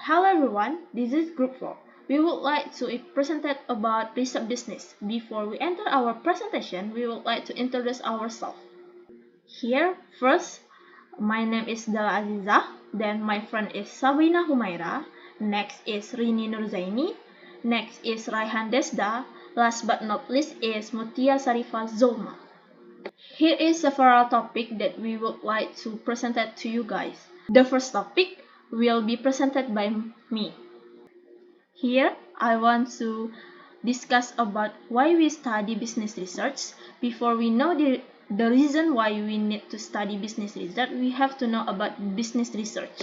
Hello everyone, this is Group 4. We would like to present about research business. Before we enter our presentation, we would like to introduce ourselves. Here, first, my name is Della Azizah, then my friend is Shabina Humaira, next is Rini Nurzayni, next is Raihan Desda, last but not least is Mutia Sharifa Zulmar. Here is several topics that we would like to present to you guys. The first topic will be presented by me. Here, I want to discuss about why we study business research. Before we know the reason why we need to study business research, we have to know about business research.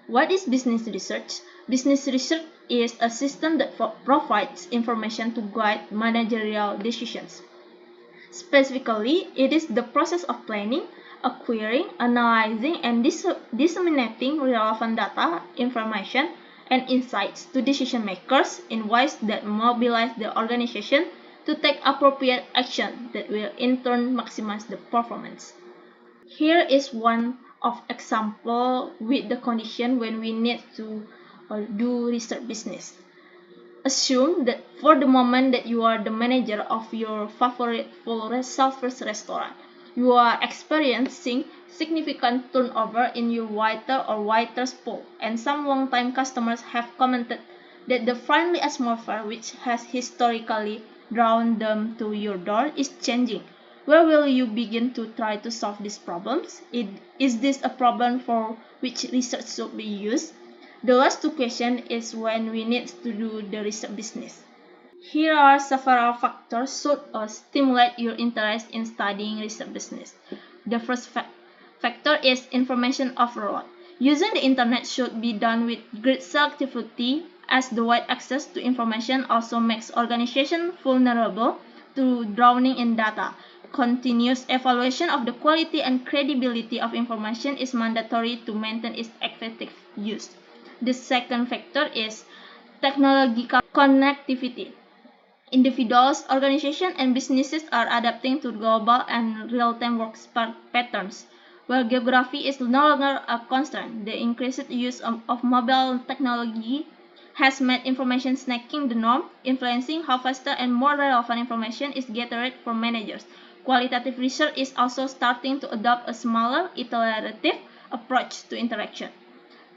What is business research? Business research is a system that provides information to guide managerial decisions. Specifically, it is the process of planning, acquiring, analyzing, and disseminating relevant data, information, and insights to decision makers in ways that mobilize the organization to take appropriate action that will in turn maximize the performance. Here is one of example with the condition when we need to do research business. Assume that for the moment that you are the manager of your favorite full service restaurant, you are experiencing significant turnover in your waiter or waitress pool, and some long-time customers have commented that the friendly atmosphere which has historically drawn them to your door is changing. Where will you begin to try to solve these problems? Is this a problem for which research should be used? The last two questions is when we need to do the research business. Here are several factors should stimulate your interest in studying research business. The first factor is information overload. Using the internet should be done with great selectivity, as the wide access to information also makes organizations vulnerable to drowning in data. Continuous evaluation of the quality and credibility of information is mandatory to maintain its effective use. The second factor is technological connectivity. Individuals, organizations, and businesses are adapting to global and real-time work patterns. Where geography is no longer a constraint, the increased use of mobile technology has made information snacking the norm, influencing how faster and more relevant information is gathered for managers. Qualitative research is also starting to adopt a smaller, iterative approach to interaction.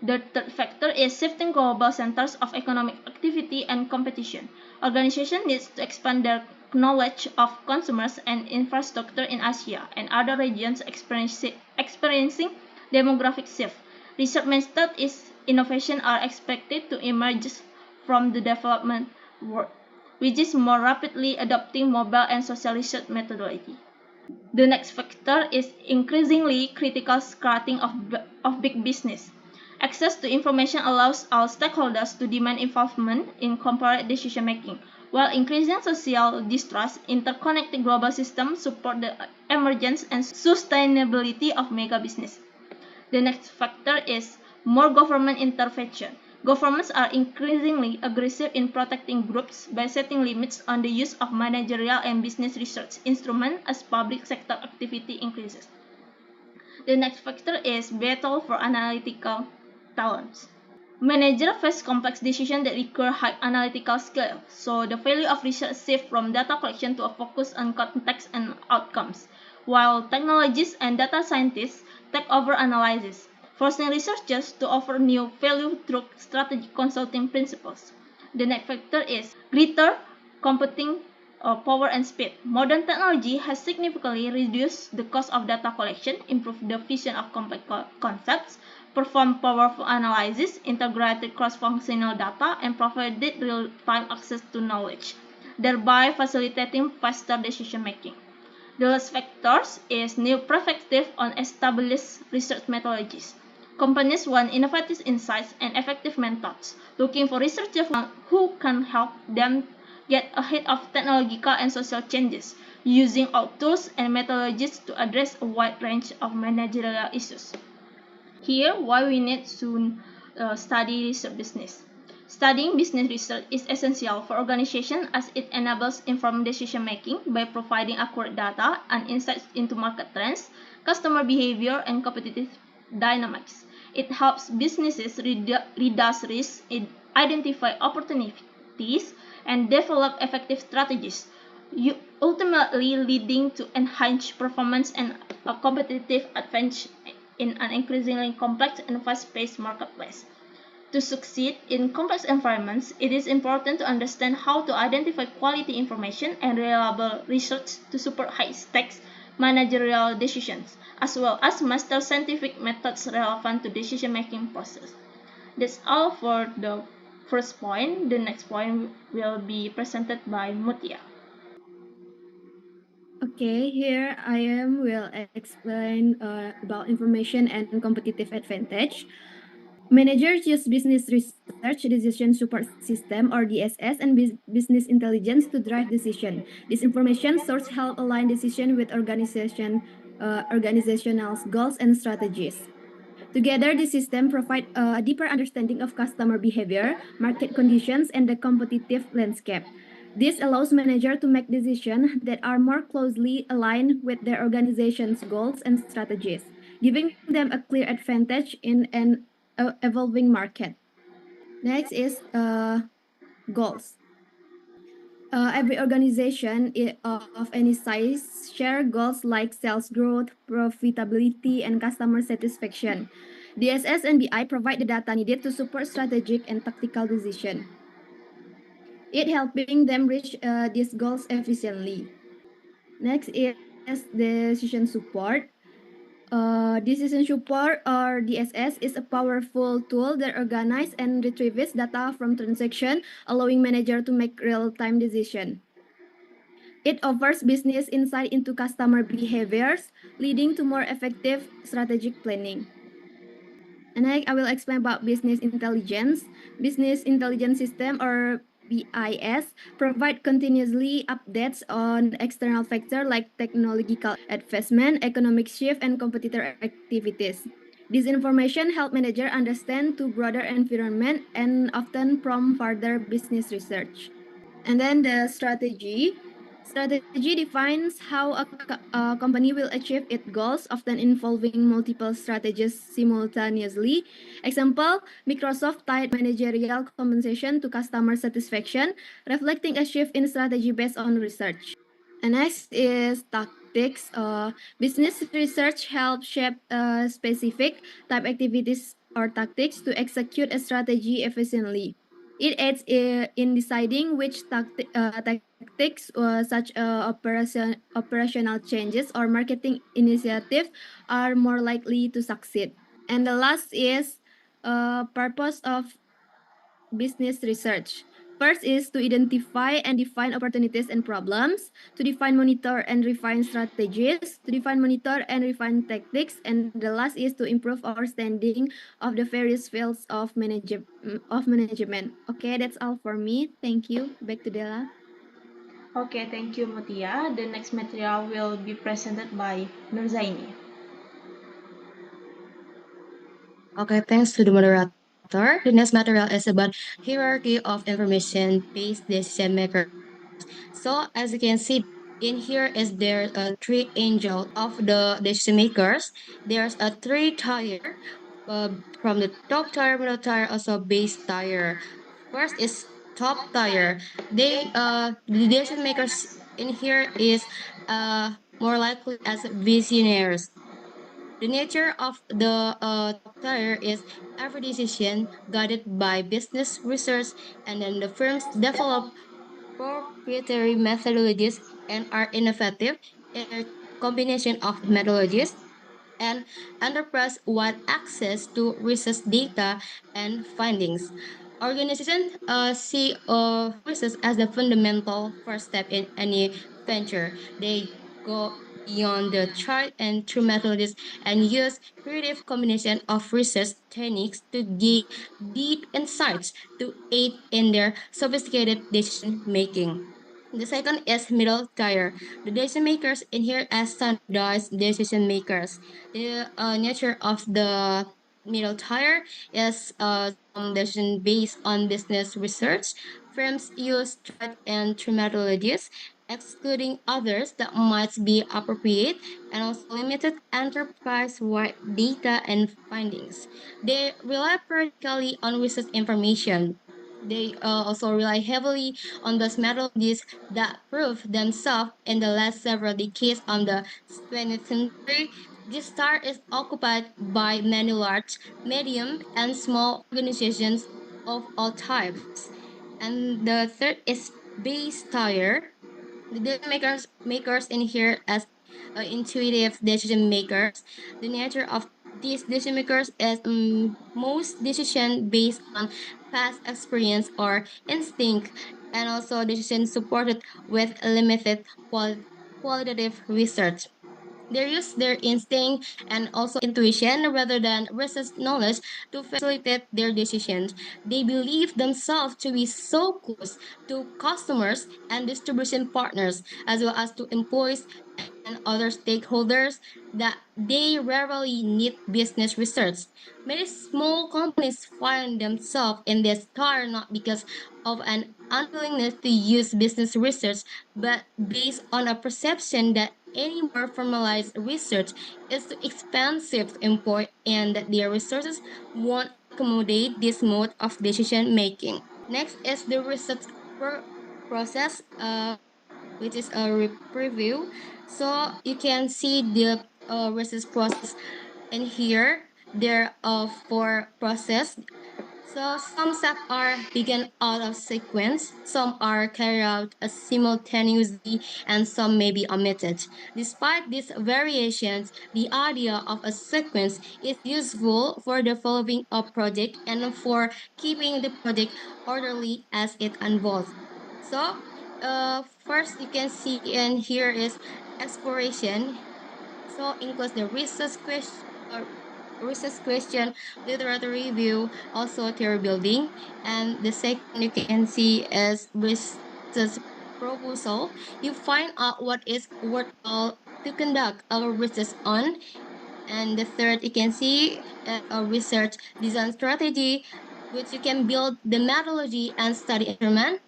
The third factor is shifting global centers of economic activity and competition. Organizations need to expand their knowledge of consumers and infrastructure in Asia and other regions experiencing demographic shift. Research methods innovation are expected to emerge from the development world, which is more rapidly adopting mobile and social research methodology. The next factor is increasingly critical scrutiny of big business. Access to information allows all stakeholders to demand involvement in corporate decision-making, while increasing social distrust. Interconnected global systems support the emergence and sustainability of mega business. The next factor is more government intervention. Governments are increasingly aggressive in protecting groups by setting limits on the use of managerial and business research instruments as public sector activity increases. The next factor is battle for analytical talents. Managers face complex decisions that require high analytical skill, so the value of research shifts from data collection to a focus on context and outcomes, while technologists and data scientists take over analysis, forcing researchers to offer new value through strategic consulting principles. The next factor is greater computing power and speed. Modern technology has significantly reduced the cost of data collection, improved the vision of complex concepts, performed powerful analysis, integrated cross-functional data, and provided real-time access to knowledge, thereby facilitating faster decision-making. The last factor is new perspective on established research methodologies. Companies want innovative insights and effective methods, looking for researchers who can help them get ahead of technological and social changes, using all tools and methodologies to address a wide range of managerial issues. Here, why we need to study research business. Studying business research is essential for organizations as it enables informed decision-making by providing accurate data and insights into market trends, customer behavior, and competitive dynamics. It helps businesses reduce risks, identify opportunities, and develop effective strategies, ultimately leading to enhanced performance and a competitive advantage in an increasingly complex and fast-paced marketplace. To succeed in complex environments, it is important to understand how to identify quality information and reliable research to support high-stakes managerial decisions, as well as master scientific methods relevant to decision-making process. That's all for the first point. The next point will be presented by Mutia. Okay, here I am will explain about information and competitive advantage. Managers use business research decision support system or DSS and business intelligence to drive decision. This information source help align decision with organizational goals and strategies. Together, this system provide a deeper understanding of customer behavior, market conditions, and the competitive landscape. This allows managers to make decisions that are more closely aligned with their organization's goals and strategies, giving them a clear advantage in an evolving market. Next is goals. Every organization of any size share goals like sales growth, profitability, and customer satisfaction. DSS and BI provide the data needed to support strategic and tactical decision. It helping them reach these goals efficiently. Next is decision support. Decision support or DSS is a powerful tool that organizes and retrieves data from transaction, allowing manager to make real-time decision. It offers business insight into customer behaviors, leading to more effective strategic planning. And I will explain about business intelligence. Business intelligence system or BIS provide continuously updates on external factors like technological advancement, economic shift, and competitor activities. This information help manager understand to broader environment and often prompt further business research. And then the strategy. Strategy defines how a company will achieve its goals, often involving multiple strategies simultaneously. Example, Microsoft tied managerial compensation to customer satisfaction, reflecting a shift in strategy based on research. And next is tactics. Business research helps shape specific type activities or tactics to execute a strategy efficiently. It aids in deciding which tactics, such operational changes or marketing initiatives, are more likely to succeed. And the last is purpose of business research. First is to identify and define opportunities and problems, to define, monitor, and refine strategies, to define, monitor, and refine tactics, and the last is to improve our standing of the various fields of management. Okay, that's all for me. Thank you. Back to Della. Okay, thank you, Mutia. The next material will be presented by Nurzayni. Okay, thanks to the moderator. The next material is about hierarchy of information-based decision makers. So as you can see, in here is there a three angel of the decision makers. There's a three tier, from the top tier, middle tier, also base tier. First is top tier. The decision makers in here is more likely as visionaries. The nature of the top tier is every decision guided by business research, and then the firms develop proprietary methodologies and are innovative in their combination of methodologies and enterprise-wide access to research data and findings. Organizations see research as the fundamental first step in any venture. They go beyond the tried and true methods and use creative combination of research techniques to gain deep insights to aid in their sophisticated decision making. The second is middle tier. The decision makers in here as standardized decision makers. The nature of the middle tier is some decision based on business research. Firms use tried and true methodologies excluding others that might be appropriate, and also limited enterprise-wide data and findings. They rely particularly on research information. They also rely heavily on those methodologies that prove themselves in the last several decades of the 20th century. This star is occupied by many large, medium, and small organizations of all types. And the third is base tire. The decision makers in here as intuitive decision makers. The nature of these decision makers is most decision based on past experience or instinct, and also decision supported with limited qualitative research. They use their instinct and also intuition rather than research knowledge to facilitate their decisions. They believe themselves to be so close to customers and distribution partners, as well as to employees and other stakeholders, that they rarely need business research. Many small companies find themselves in this car not because of an unwillingness to use business research, but based on a perception that any more formalized research is too expensive to employ and that their resources won't accommodate this mode of decision making. Next is the research process, which is a preview. So you can see the research process in here. There are four process. So some steps are taken out of sequence, some are carried out simultaneously, and some may be omitted. Despite these variations, the idea of a sequence is useful for developing a project and for keeping the project orderly as it unfolds. So, first you can see in here is exploration. So includes the research question, literature review, also theory building. And the second you can see is research proposal. You find out what is worthwhile to conduct our research on. And the third you can see a research design strategy, which you can build the methodology and study instrument.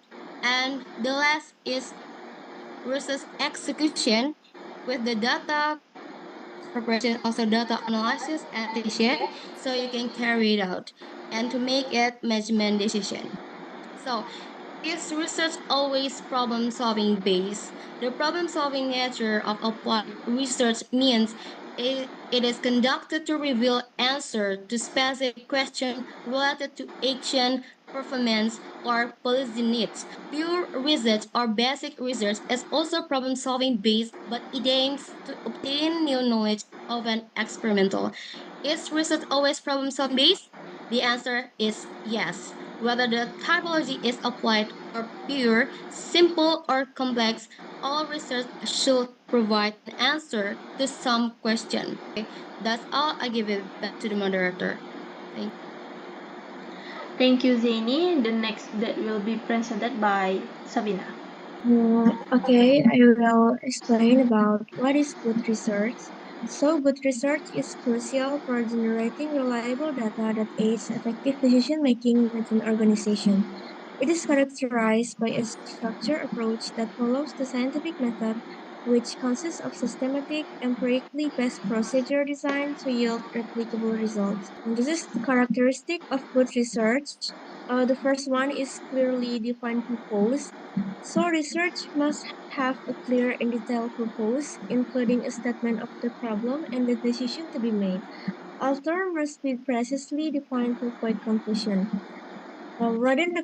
And the last is research execution with the data preparation, also data analysis and adaptation, so you can carry it out and to make it measurement decision. So is research always problem solving based? The problem solving nature of applied research means it is conducted to reveal answer to specific question related to action, performance, or policy needs. Pure research or basic research is also problem solving based, but it aims to obtain new knowledge of an experimental. Is research always problem solving based? The answer is yes. Whether the typology is applied or pure, simple or complex, all research should provide an answer to some question. Okay, that's all. I give it back to the moderator. Thank Thank you, Zaini. The next that will be presented by Sabina. Okay, I will explain about what is good research. So, good research is crucial for generating reliable data that aids effective decision making within an organization. It is characterized by a structured approach that follows the scientific method, which consists of systematic, empirically based procedure design to yield replicable results. And this is the characteristic of good research. The first one is clearly defined purpose. So research must have a clear and detailed purpose, including a statement of the problem and the decision to be made. Author must be precisely defined to avoid confusion. Writing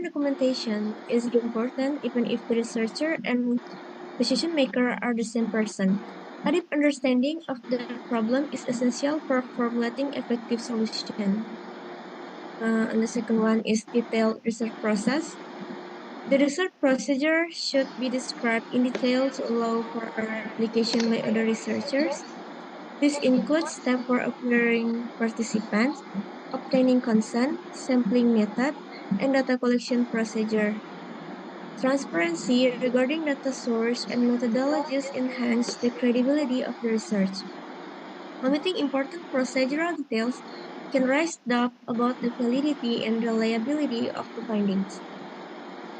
documentation is important even if the researcher and decision maker are the same person. A deep understanding of the problem is essential for formulating effective solution. And the second one is detailed research process. The research procedure should be described in detail to allow for a replication by other researchers. This includes steps for acquiring participants, obtaining consent, sampling method, and data collection procedure. Transparency regarding data source and methodologies enhance the credibility of the research. Omitting important procedural details can raise doubt about the validity and reliability of the findings.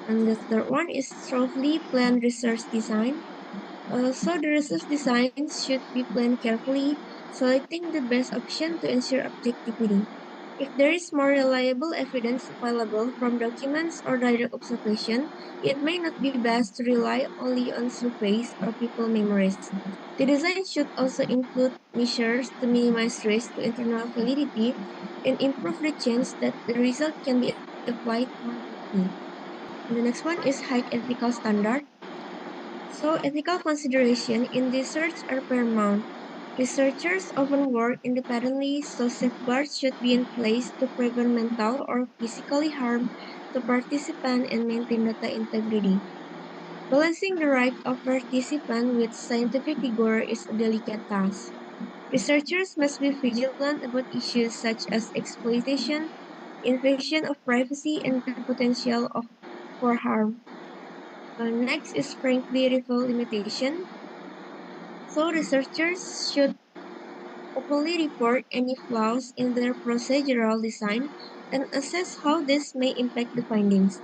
And the third one is thoroughly planned research design. So the research design should be planned carefully, selecting the best option to ensure objectivity. If there is more reliable evidence available from documents or direct observation, it may not be best to rely only on surveys or people memories. The design should also include measures to minimize risk to internal validity and improve the chance that the result can be applied more broadly. And the next one is high ethical standard. So ethical consideration in research are paramount. Researchers often work independently, so safeguards should be in place to prevent mental or physical harm to participants and maintain data integrity. Balancing the right of participants with scientific rigor is a delicate task. Researchers must be vigilant about issues such as exploitation, invasion of privacy, and the potential for harm. Next is frankly reveal limitation. So researchers should openly report any flaws in their procedural design and assess how this may impact the findings.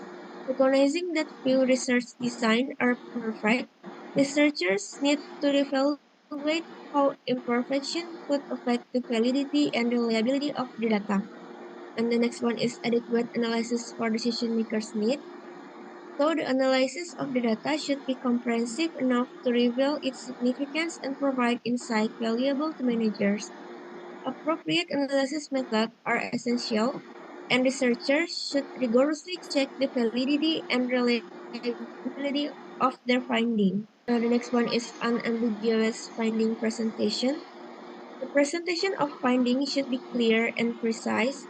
Recognizing that few research designs are perfect, researchers need to evaluate how imperfection could affect the validity and reliability of the data. And the next one is adequate analysis for decision makers need. So the analysis of the data should be comprehensive enough to reveal its significance and provide insight valuable to managers. Appropriate analysis methods are essential, and researchers should rigorously check the validity and reliability of their finding. The next one is unambiguous finding presentation. The presentation of findings should be clear and precise,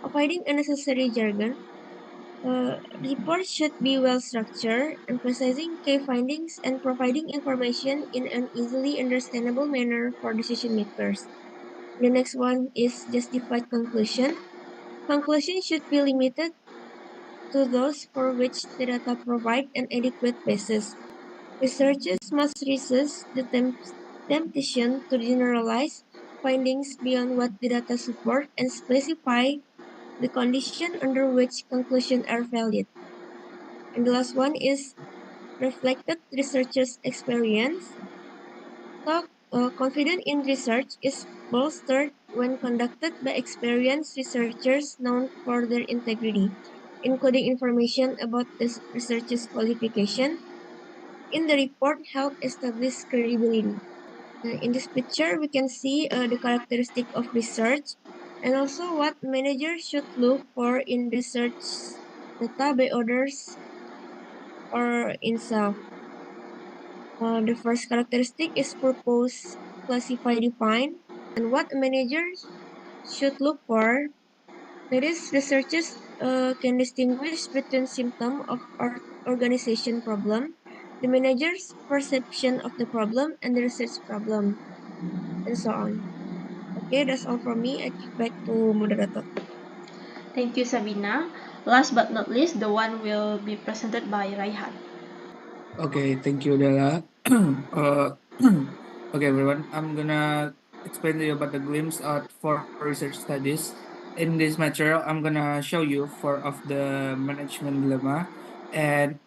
avoiding unnecessary jargon. Reports should be well structured, emphasizing key findings and providing information in an easily understandable manner for decision makers. The next one is justified conclusion. Conclusion should be limited to those for which the data provide an adequate basis. Researchers must resist the temptation to generalize findings beyond what the data support and specify the condition under which conclusions are valid. And the last one is reflected researchers' experience. So, confidence in research is bolstered when conducted by experienced researchers known for their integrity, including information about the researcher's qualification. In the report, help establish credibility. In this picture, we can see the characteristic of research and also what managers should look for in research data by others or in self. The first characteristic is purpose, classify, define, and what managers should look for. That is, researchers can distinguish between symptom of organization problem, the manager's perception of the problem, and the research problem, and so on. Okay, that's all from me. I give back to moderator. Thank you, Sabina. Last but not least, the one will be presented by Raihan. Okay, thank you, Della. Okay, everyone. I'm gonna explain to you about the glimpse for research studies. In this material, I'm gonna show you four of the management dilemma, and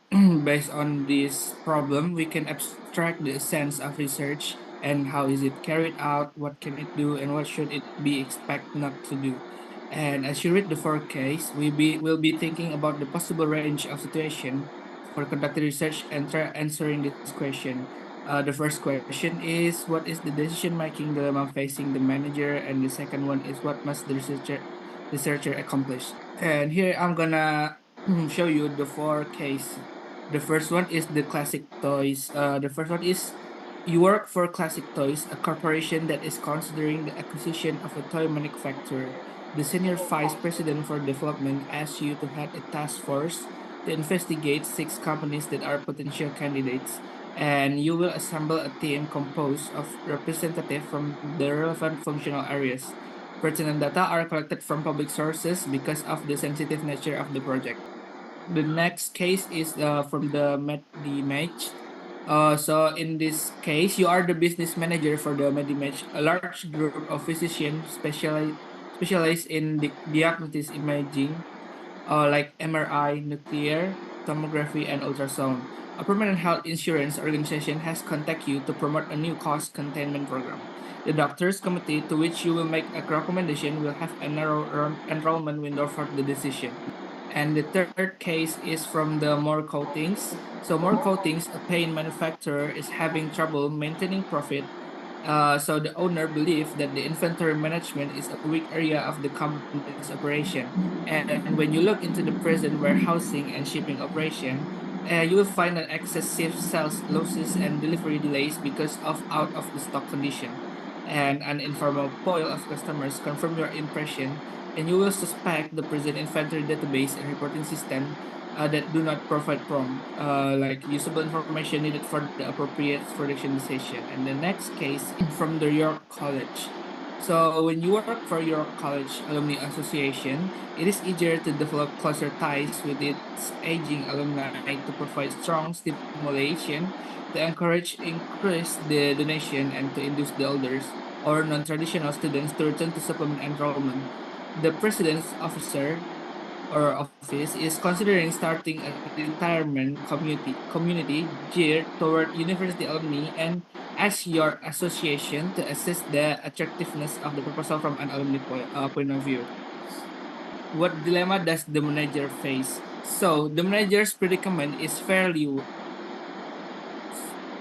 based on this problem, we can abstract the essence of research and how is it carried out, what can it do, and what should it be expect not to do. And as you read the four case, will be thinking about the possible range of situation for conducting research and try answering this question. The first question is what is the decision making dilemma facing the manager, and the second one is what must the researcher accomplish. And here I'm gonna show you the four case. The first one is the classic toys. The first one is you work for Classic Toys, a corporation that is considering the acquisition of a toy manufacturer. The senior vice president for development asks you to head a task force to investigate six companies that are potential candidates, and you will assemble a team composed of representatives from the relevant functional areas. Pertinent data are collected from public sources because of the sensitive nature of the project. The next case is from the match. So in this case, you are the business manager for the Medimatch, a large group of physicians specialized in diagnosis imaging, like MRI, nuclear, tomography, and ultrasound. A permanent health insurance organization has contacted you to promote a new cost containment program. The doctor's committee to which you will make a recommendation will have a narrow enrollment window for the decision. And the third case is from the More Coatings. So More Coatings, a paint manufacturer, is having trouble maintaining profit. So the owner believes that the inventory management is a weak area of the company's operation. And when you look into the present warehousing and shipping operation, you will find an excessive sales losses and delivery delays because of out of the stock condition. And an informal poll of customers confirm your impression, and you will suspect the present inventory database and reporting system that do not provide prompt, like usable information needed for the appropriate production decision. And the next case is from the York College. So when you work for York College Alumni Association, it is easier to develop closer ties with its aging alumni to provide strong stimulation, to encourage increase the donation, and to induce the elders or non-traditional students to return to supplement enrollment. The president's officer or office is considering starting a retirement community geared toward university alumni and ask your association to assess the attractiveness of the proposal from an alumni point of view. What dilemma does the manager face? So the manager's predicament is fairly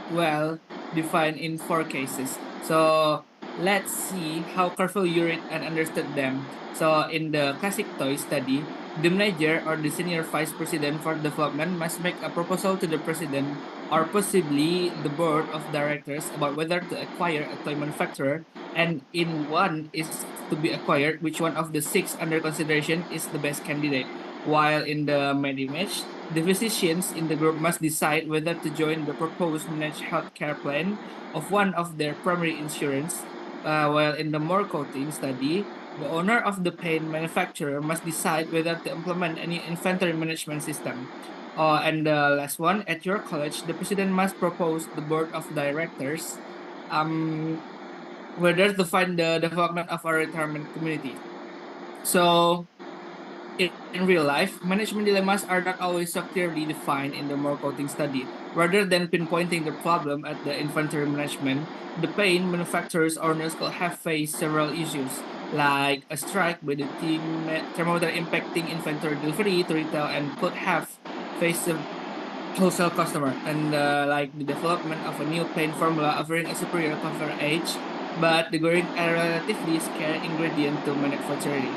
well defined in four cases. So let's see how carefully you read and understood them. So in the classic toy study, the manager or the senior vice president for development must make a proposal to the president or possibly the board of directors about whether to acquire a toy manufacturer, and in one is to be acquired, which one of the six under consideration is the best candidate. While in the main image, the physicians in the group must decide whether to join the proposed managed healthcare plan of one of their primary insurance, while in the more coating study, the owner of the paint manufacturer must decide whether to implement any inventory management system. And the last one, at your college, the president must propose the board of directors um, whether to fund the development of a retirement community. So in real life, management dilemmas are not always so clearly defined in the more coding study. Rather than pinpointing the problem at the inventory management, the paint manufacturers owners could have faced several issues, like a strike by the team thermometer impacting inventory delivery to retail, and could have faced a wholesale customer, and like the development of a new paint formula offering a superior cover edge, but going a relatively scarce ingredient to manufacturing.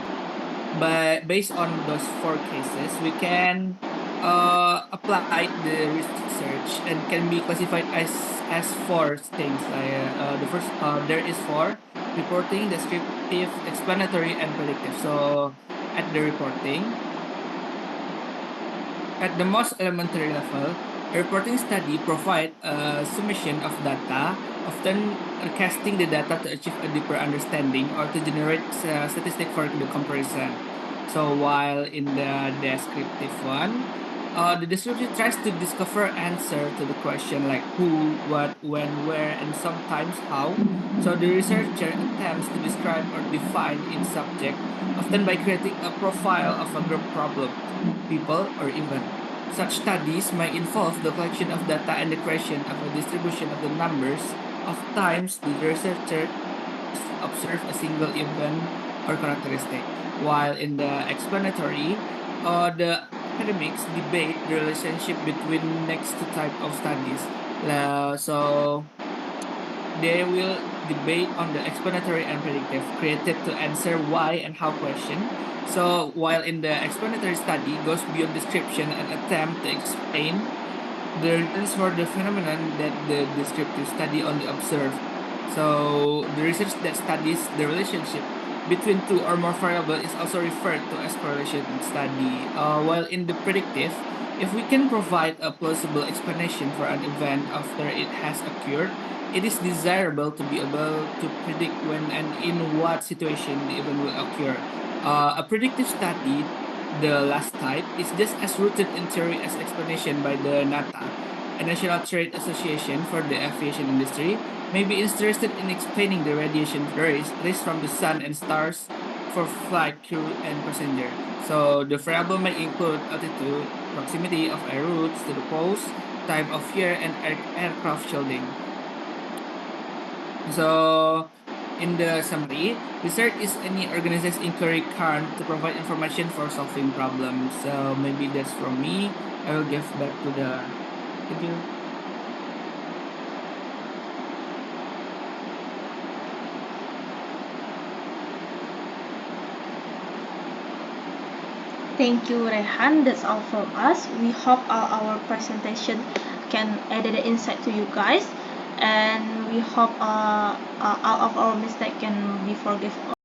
But based on those four cases, we can apply the research and can be classified as four things. The first, there is four: reporting, descriptive, explanatory, and predictive. So at the reporting, at the most elementary level, a reporting study provides a summation of data, often recasting the data to achieve a deeper understanding or to generate statistic for the comparison. So while in the descriptive one, the description tries to discover answer to the question like who, what, when, where, and sometimes how. So the researcher attempts to describe or define its subject, often by creating a profile of a group problem, people, or event. Such studies may involve the collection of data and the creation of a distribution of the numbers of times the researchers observe a single event or characteristic. While in the explanatory, the academics debate the relationship between next two type of studies. So they will debate on the explanatory and predictive, created to answer why and how question. So while in the explanatory study goes beyond description and attempt to explain the reasons for the phenomenon that the descriptive study only observe. So the research that studies the relationship between two or more variables is also referred to as correlation study. While in the predictive, if we can provide a plausible explanation for an event after it has occurred, it is desirable to be able to predict when and in what situation the event will occur. A predictive study, the last type, is just as rooted in theory as explanation by the NATA, a National Trade Association for the aviation industry, may be interested in explaining the radiation rays from the sun and stars for flight crew and passenger. So the variable may include altitude, proximity of air routes to the poles, time of year, and aircraft shielding. So, in the summary, research is any organized inquiry can to provide information for solving problems. So maybe that's from me. I will give back to the. Thank you. Thank you, Rehan. That's all from us. We hope our presentation can add the insight to you guys, and we hope all of our mistake can be forgiven